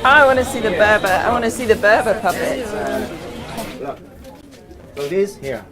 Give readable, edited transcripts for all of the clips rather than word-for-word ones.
I want to see the Berber. I want to see the Berber puppet. Look. So this here,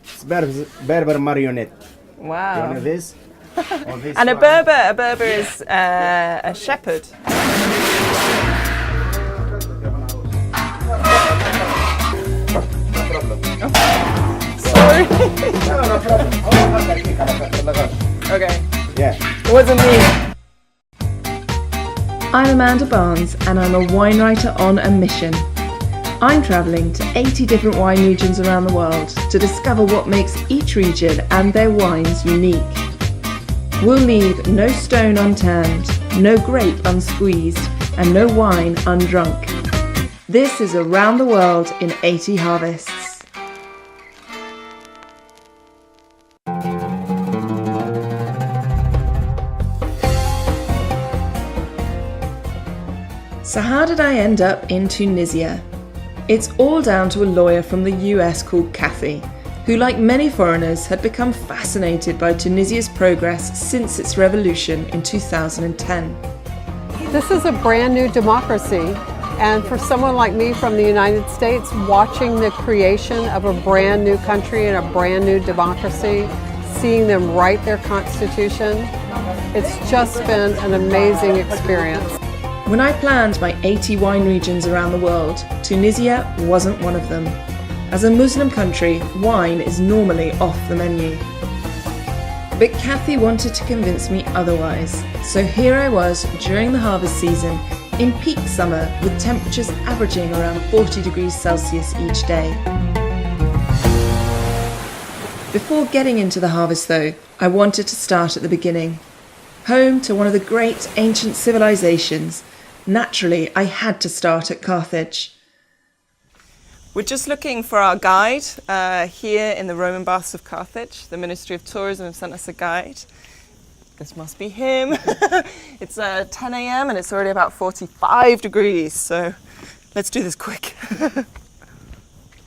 it's Berber marionette. Wow. You know this? Or this And a one? Berber is a shepherd. Sorry. No problem. Okay. Yeah. It wasn't me. I'm Amanda Barnes and I'm a wine writer on a mission. I'm travelling to 80 different wine regions around the world to discover what makes each region and their wines unique. We'll leave no stone unturned, no grape unsqueezed, and no wine undrunk. This is Around the World in 80 Harvests. So how did I end up in Tunisia? It's all down to a lawyer from the US called Kathy, who, like many foreigners, had become fascinated by Tunisia's progress since its revolution in 2010. This is a brand new democracy, and for someone like me from the United States, watching the creation of a brand new country and a brand new democracy, seeing them write their constitution, it's just been an amazing experience. When I planned my 80 wine regions around the world, Tunisia wasn't one of them. As a Muslim country, wine is normally off the menu. But Kathy wanted to convince me otherwise, so here I was during the harvest season, in peak summer with temperatures averaging around 40 degrees Celsius each day. Before getting into the harvest though, I wanted to start at the beginning. Home to one of the great ancient civilizations, naturally I had to start at Carthage. We're just looking for our guide here in the Roman Baths of Carthage. The Ministry of Tourism have sent us a guide. This must be him. It's 10 a.m. and it's already about 45 degrees, so let's do this quick.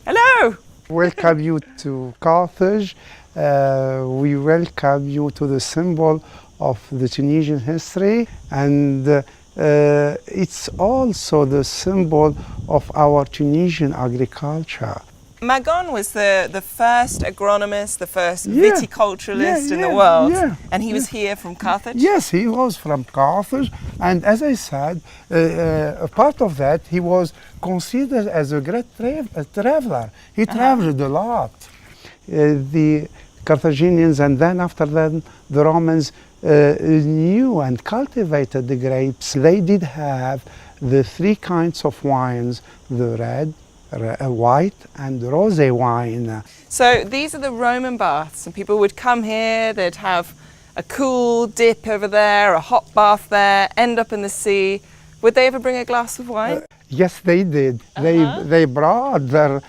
Hello! Welcome you to Carthage. We welcome you to the symbol of the Tunisian history, and it's also the symbol of our Tunisian agriculture. Magon was the first agronomist, the first viticulturalist in the world, and he was here from Carthage? Yes, he was from Carthage, and as I said, a part of that, he was considered as a great traveler. He traveled a lot. The Carthaginians, and then after that, the Romans knew and cultivated the grapes. They did have the three kinds of wines, the red, white and rosé wine. So these are the Roman baths, and people would come here, they'd have a cool dip over there, a hot bath there, end up in the sea. Would they ever bring a glass of wine? Yes, they did. They brought their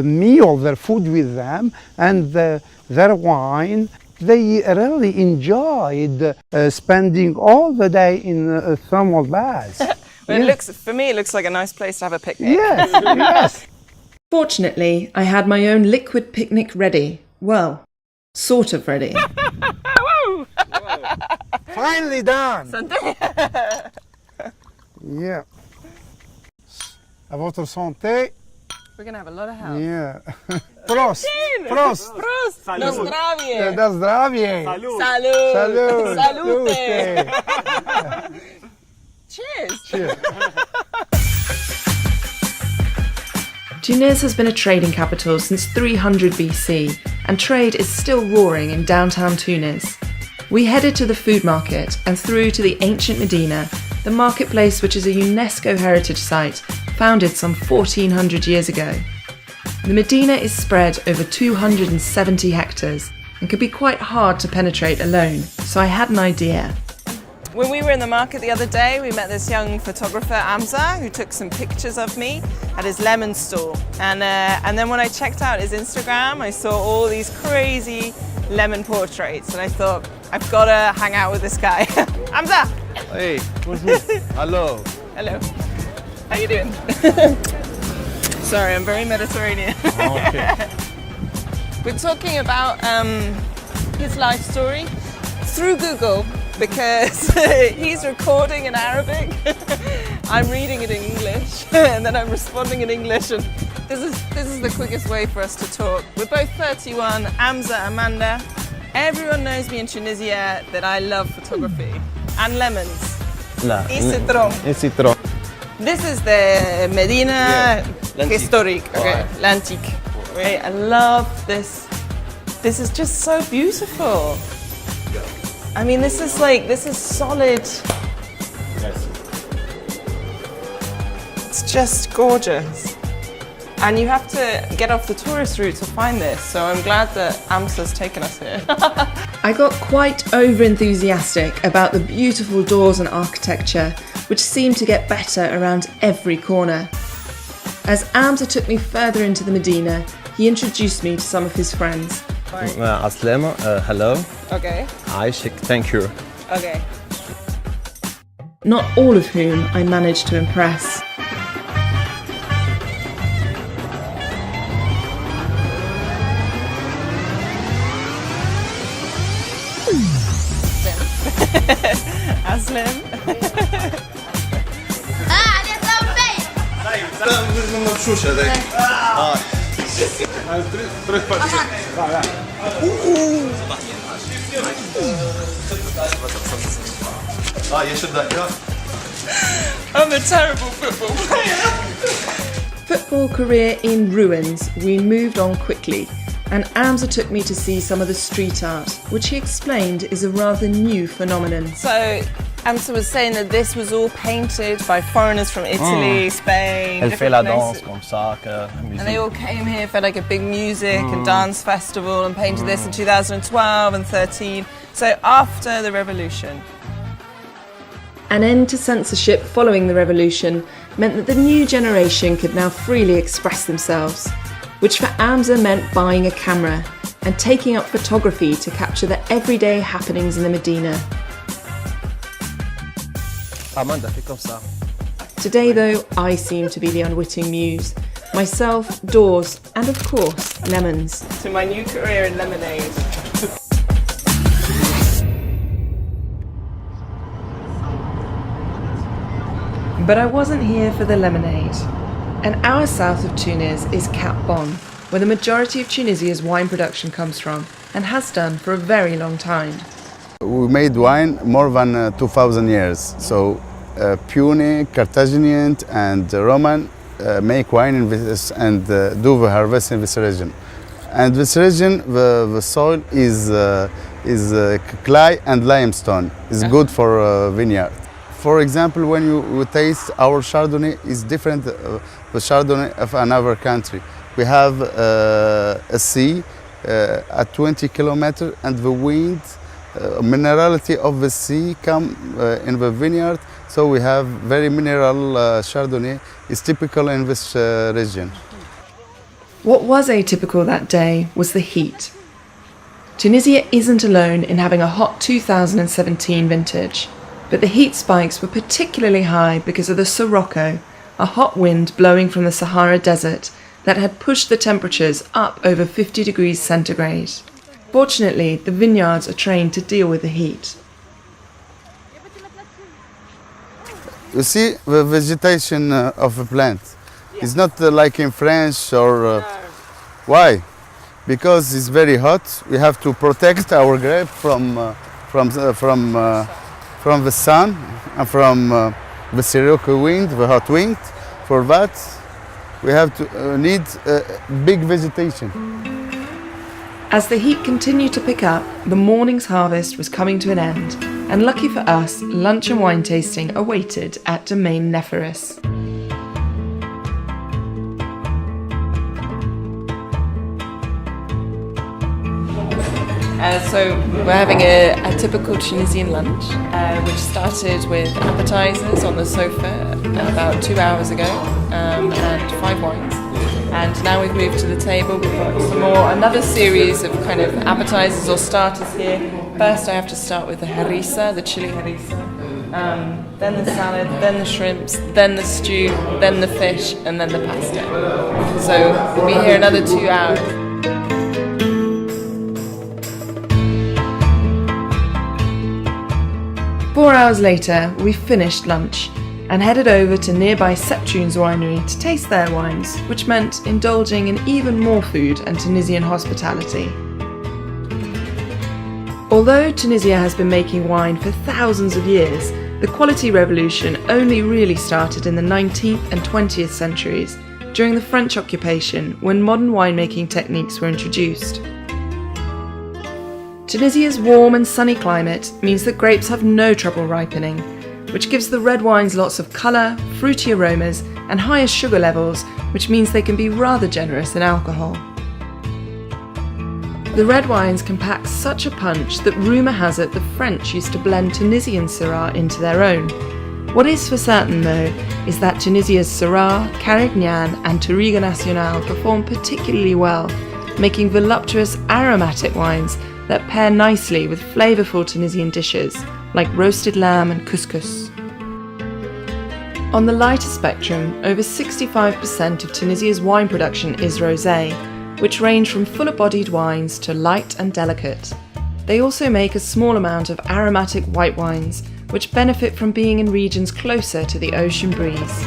meal, their food with them, and their wine. They really enjoyed spending all the day in thermal baths. Well, it looks, for me, it looks like a nice place to have a picnic. Yes, yes. Fortunately, I had my own liquid picnic ready. Well, sort of ready. Finally done. Yeah. À votre santé. We're going to have a lot of help. Yeah. Prost. Prost. Prost! Na zdravie! Na zdravie. Salud! Salud. Salute! Cheers! Cheers. Tunis has been a trading capital since 300 BC, and trade is still roaring in downtown Tunis. We headed to the food market and through to the ancient Medina, the marketplace which is a UNESCO heritage site founded some 1400 years ago. The Medina is spread over 270 hectares and could be quite hard to penetrate alone, so I had an idea. When we were in the market the other day, we met this young photographer, Amza, who took some pictures of me at his lemon stall. And then when I checked out his Instagram, I saw all these crazy lemon portraits, and I thought, I've got to hang out with this guy. Amza! Hey, bonjour. Hello. Hello. How you doing? Sorry, I'm very Mediterranean. Okay. We're talking about his life story. Through Google, because he's recording in Arabic. I'm reading it in English and then I'm responding in English, and this is the quickest way for us to talk. We're both 31, Amza, Amanda. Everyone knows me in Tunisia that I love photography and lemons. لا. Et citron. Et citron. This is the Medina historique, okay, l'antique. Right, I love this. This is just so beautiful. I mean, this is solid. It's just gorgeous. And you have to get off the tourist route to find this, so I'm glad that Amsa's taken us here. I got quite over-enthusiastic about the beautiful doors and architecture, which seemed to get better around every corner. As Amsa took me further into the Medina, he introduced me to some of his friends. Aslema, hello. Okay, Aishik, thank you. okay. Not all of whom I managed to impress. Aslim. ممشوش هذاك I'm a terrible football player. Football career in ruins, we moved on quickly, and Amsa took me to see some of the street art, which he explained is a rather new phenomenon. So, Amsa was saying that this was all painted by foreigners from Italy, Spain, Elle fait la different danse places. comme ça, que And they musique. all came here for like a big music and dance festival and painted this in 2012 and 13. So after the revolution. An end to censorship following the revolution meant that the new generation could now freely express themselves, which for Amsa meant buying a camera and taking up photography to capture the everyday happenings in the Medina. Amanda, fais comme ça. Today, though, I seem to be the unwitting muse. Myself, doors, and of course, lemons. To my new career in lemonade. But I wasn't here for the lemonade. An hour south of Tunis is Cap Bon, where the majority of Tunisia's wine production comes from, and has done for a very long time. We made wine more than 2,000 years. So Punic, Carthaginian and Roman make wine in this and do the harvest in this region. And this region, the soil is clay and limestone. It's good for vineyard. For example, when you taste our Chardonnay, is different the Chardonnay of another country. We have a sea at 20 kilometers, and the wind, minerality of the sea come in the vineyard. So we have very mineral Chardonnay. It's typical in this region. What was atypical that day was the heat. Tunisia isn't alone in having a hot 2017 vintage, but the heat spikes were particularly high because of the Sirocco, a hot wind blowing from the Sahara Desert that had pushed the temperatures up over 50 degrees centigrade. Fortunately, the vineyards are trained to deal with the heat. You see the vegetation of a plant. It's not like in France or why? Because it's very hot. We have to protect our grape from the sun and from the Sirocco wind, the hot wind. For that, we have to need big vegetation. As the heat continued to pick up, the morning's harvest was coming to an end, and lucky for us, lunch and wine tasting awaited at Domaine Nepheris. So we're having a typical Tunisian lunch, which started with appetizers on the sofa about 2 hours ago, and 5 wines. And now we've moved to the table. We've got another series of kind of appetizers or starters here. First, I have to start with the harissa, the chili harissa, then the salad, then the shrimps, then the stew, then the fish, and then the pasta. So we'll be here another 2 hours. 4 hours later, we finished lunch and headed over to nearby Septune's winery to taste their wines, which meant indulging in even more food and Tunisian hospitality. Although Tunisia has been making wine for thousands of years, the quality revolution only really started in the 19th and 20th centuries, during the French occupation, when modern winemaking techniques were introduced. Tunisia's warm and sunny climate means that grapes have no trouble ripening, which gives the red wines lots of colour, fruity aromas, and higher sugar levels, which means they can be rather generous in alcohol. The red wines can pack such a punch that rumour has it the French used to blend Tunisian Syrah into their own. What is for certain, though, is that Tunisia's Syrah, Carignan, and Touriga Nacional perform particularly well, making voluptuous, aromatic wines that pair nicely with flavourful Tunisian dishes like roasted lamb and couscous. On the lighter spectrum, over 65% of Tunisia's wine production is rosé, which range from fuller-bodied wines to light and delicate. They also make a small amount of aromatic white wines, which benefit from being in regions closer to the ocean breeze.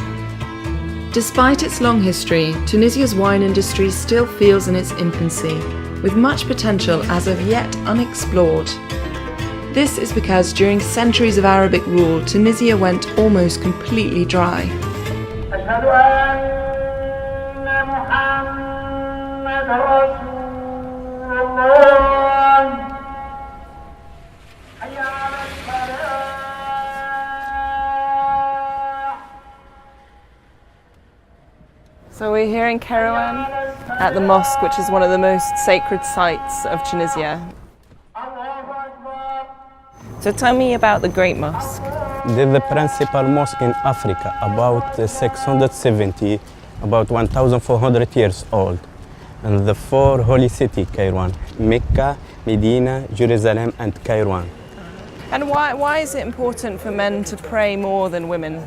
Despite its long history, Tunisia's wine industry still feels in its infancy, with much potential as of yet unexplored. This is because during centuries of Arabic rule, Tunisia went almost completely dry. So we're here in Kairouan at the mosque, which is one of the most sacred sites of Tunisia. So tell me about the Great Mosque. This is the principal mosque in Africa, about 670, about 1,400 years old. And the four holy cities, Kairouan, Mecca, Medina, Jerusalem, and Kairouan. And why is it important for men to pray more than women?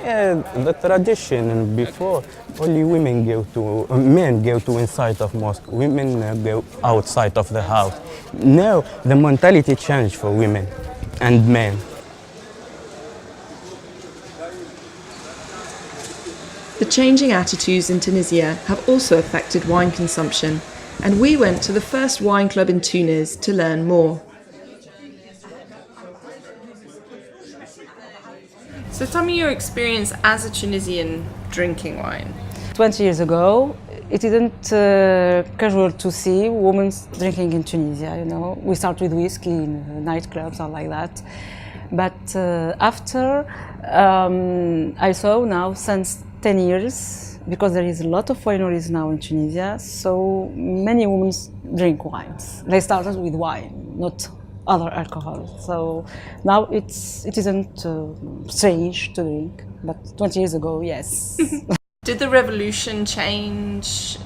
Yeah, the tradition before, only men go to inside of mosque, women go outside of the house. Now the mentality changed for women and men. The changing attitudes in Tunisia have also affected wine consumption, and we went to the first wine club in Tunis to learn more. So tell me your experience as a Tunisian drinking wine. 20 years ago, it isn't casual to see women drinking in Tunisia, you know. We start with whiskey in nightclubs or like that. But after, I saw now since 10 years, because there is a lot of wineries now in Tunisia, so many women drink wines. They started with wine, not other alcohol. So now it isn't strange to drink, but 20 years ago, yes. Did the revolution change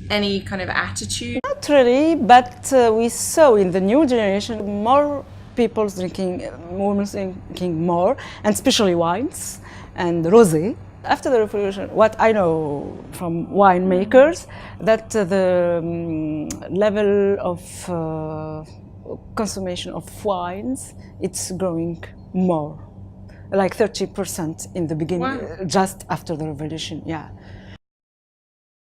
any kind of attitude? Not really, but we saw in the new generation more people drinking, women drinking more, and especially wines and rosé. After the revolution, what I know from winemakers, that the level of consumption of wines, it's growing more, like 30% in the beginning, wow. Just after the revolution, yeah.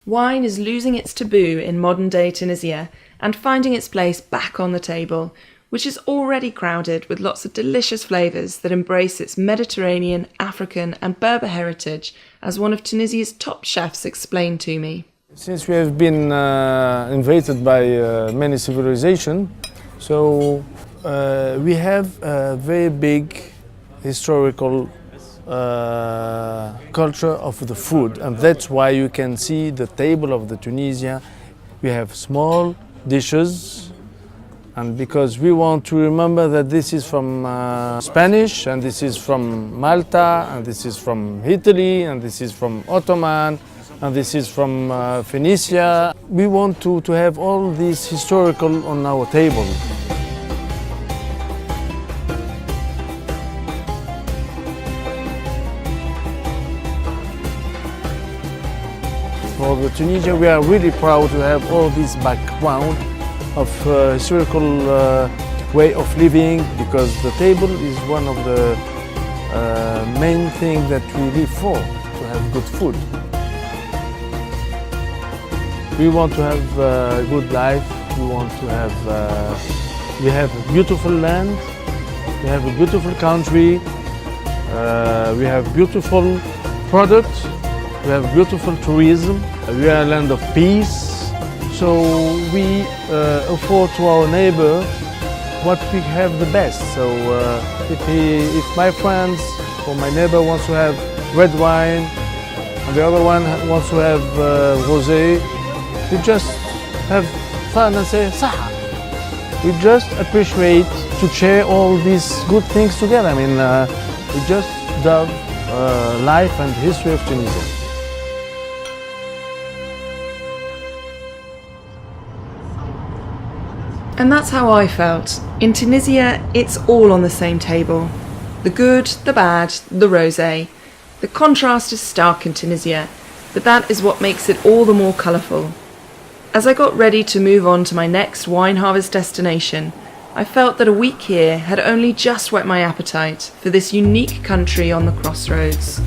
Wine is losing its taboo in modern-day Tunisia and finding its place back on the table, which is already crowded with lots of delicious flavours that embrace its Mediterranean, African and Berber heritage, as one of Tunisia's top chefs explained to me. Since we have been invaded by many civilizations, so we have a very big historical culture of the food, and that's why you can see the table of the Tunisia. We have small dishes, and because we want to remember that this is from Spanish, and this is from Malta, and this is from Italy, and this is from Ottoman, and this is from Phoenicia. We want to have all these historical on our table. For the Tunisia, we are really proud to have all this background of historical way of living, because the table is one of the main things that we live for, to have good food. We want to have a good life. We want to have. We have a beautiful land. We have a beautiful country. We have beautiful products. We have beautiful tourism. We are a land of peace. So we offer to our neighbor what we have the best. So if my friends or my neighbor wants to have red wine, and the other one wants to have rosé, we just have fun and say, Saha. We just appreciate to share all these good things together. I mean, we just love life and history of Tunisia. And that's how I felt. In Tunisia, it's all on the same table. The good, the bad, the rosé. The contrast is stark in Tunisia, but that is what makes it all the more colourful. As I got ready to move on to my next wine harvest destination, I felt that a week here had only just whet my appetite for this unique country on the crossroads.